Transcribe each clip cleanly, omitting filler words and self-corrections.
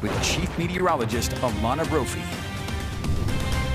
with Chief Meteorologist Alana Brophy.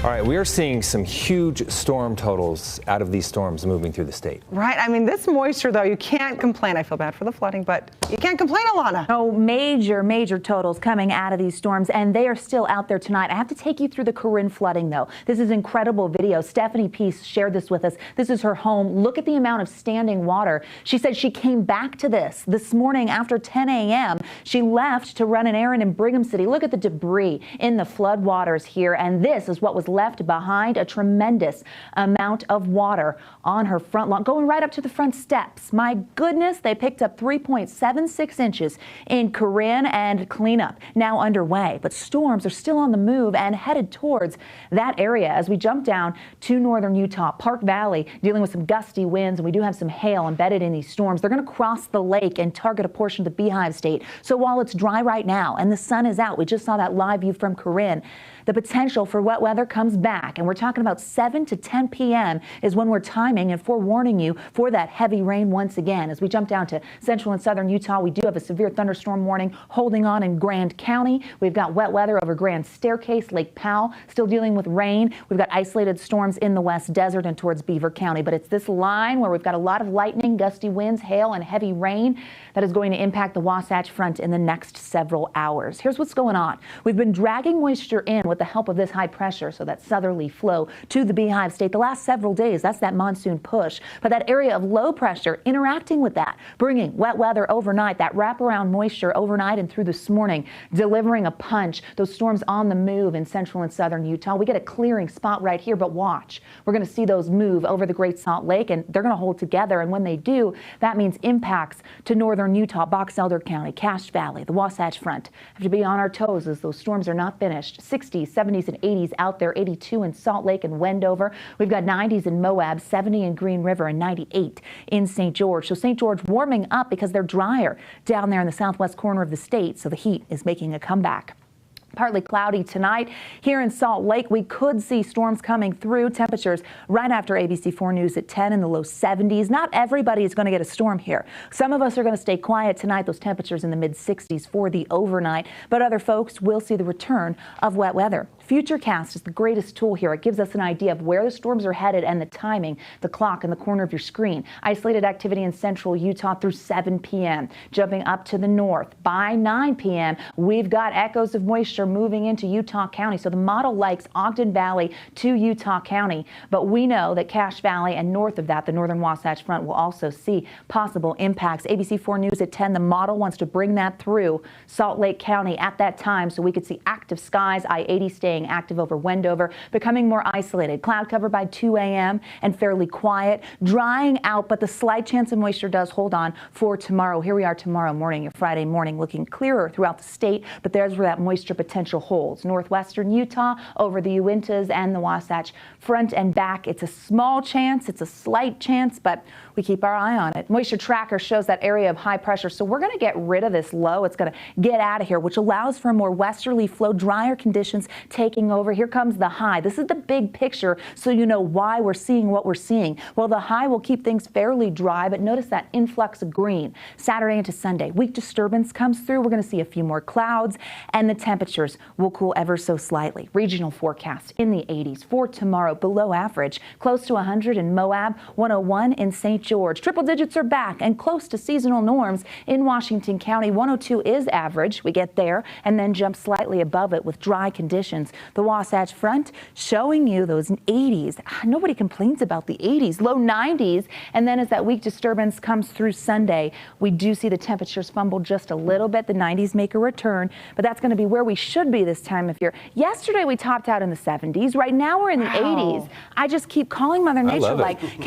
All right, we are seeing some huge storm totals out of these storms moving through the state. Right. I mean, this moisture, though, you can't complain. I feel bad for the flooding, but you can't complain, Alana. Oh, major totals coming out of these storms, and they are still out there tonight. I have to take you through the Corinne flooding, though. This is incredible video. Stephanie Peace shared this with us. This is her home. Look at the amount of standing water. She said she came back to this morning after 10 a.m. She left to run an errand in Brigham City. Look at the debris in the flood waters here, and this is what was left behind, a tremendous amount of water on her front lawn, going right up to the front steps. My goodness, they picked up 3.76 inches in Corinne, and cleanup now underway. But storms are still on the move and headed towards that area as we jump down to northern Utah. Park Valley dealing with some gusty winds, and we do have some hail embedded in these storms. They're going to cross the lake and target a portion of the Beehive State. So while it's dry right now and the sun is out, we just saw that live view from Corinne, the potential for wet weather comes back, and we're talking about 7 to 10 p.m. is when we're timing and forewarning you for that heavy rain once again. As we jump down to central and southern Utah, we do have a severe thunderstorm warning holding on in Grand County. We've got wet weather over Grand Staircase, Lake Powell, still dealing with rain. We've got isolated storms in the West Desert and towards Beaver County, but it's this line where we've got a lot of lightning, gusty winds, hail, and heavy rain that is going to impact the Wasatch Front in the next several hours. Here's what's going on. We've been dragging moisture in with the help of this high pressure, so that southerly flow to the Beehive State the last several days. That's that monsoon push. But that area of low pressure interacting with that, bringing wet weather overnight, that wraparound moisture overnight and through this morning, delivering a punch. Those storms on the move in central and southern Utah. We get a clearing spot right here, but watch. We're going to see those move over the Great Salt Lake, and they're going to hold together. And when they do, that means impacts to northern Utah, Box Elder County, Cache Valley, the Wasatch Front. Have to be on our toes as those storms are not finished. 60s, 70s, and 80s out there, 82 in Salt Lake and Wendover. We've got 90s in Moab, 70 in Green River, and 98 in St. George. So St. George warming up because they're drier down there in the southwest corner of the state, so the heat is making a comeback. Partly cloudy tonight here in Salt Lake. We could see storms coming through. Temperatures right after ABC4 News at 10 in the low 70s. Not everybody is going to get a storm here. Some of us are going to stay quiet tonight. Those temperatures in the mid 60s for the overnight. But other folks will see the return of wet weather. Futurecast is the greatest tool here. It gives us an idea of where the storms are headed and the timing, the clock in the corner of your screen. Isolated activity in central Utah through 7 p.m. Jumping up to the north by 9 p.m. We've got echoes of moisture moving into Utah County. So the model likes Ogden Valley to Utah County. But we know that Cache Valley and north of that, the northern Wasatch Front, will also see possible impacts. ABC4 News at 10, the model wants to bring that through Salt Lake County at that time so we could see active skies. I-80 staying active over Wendover, becoming more isolated. Cloud cover by 2 a.m. and fairly quiet, drying out, but the slight chance of moisture does hold on for tomorrow. Here we are tomorrow morning, your Friday morning, looking clearer throughout the state, but there's where that moisture potential holds. Northwestern Utah over the Uintas and the Wasatch Front and back. It's a small chance, it's a slight chance, but we keep our eye on it. Moisture tracker shows that area of high pressure, so we're going to get rid of this low. It's going to get out of here, which allows for a more westerly flow, drier conditions taking over. Here comes the high. This is the big picture, so you know why we're seeing what we're seeing. Well, the high will keep things fairly dry, but notice that influx of green. Saturday into Sunday, weak disturbance comes through. We're going to see a few more clouds, and the temperatures will cool ever so slightly. Regional forecast in the 80s for tomorrow, below average, close to 100 in Moab, 101 in St. George. Triple digits are back and close to seasonal norms in Washington County. 102 is average. We get there and then jump slightly above it with dry conditions. The Wasatch Front showing you those 80s. Nobody complains about the 80s. Low 90s. And then as that weak disturbance comes through Sunday, we do see the temperatures fumble just a little bit. The 90s make a return, but that's going to be where we should be this time of year. Yesterday we topped out in the 70s. Right now we're in the 80s. I just keep calling Mother Nature like,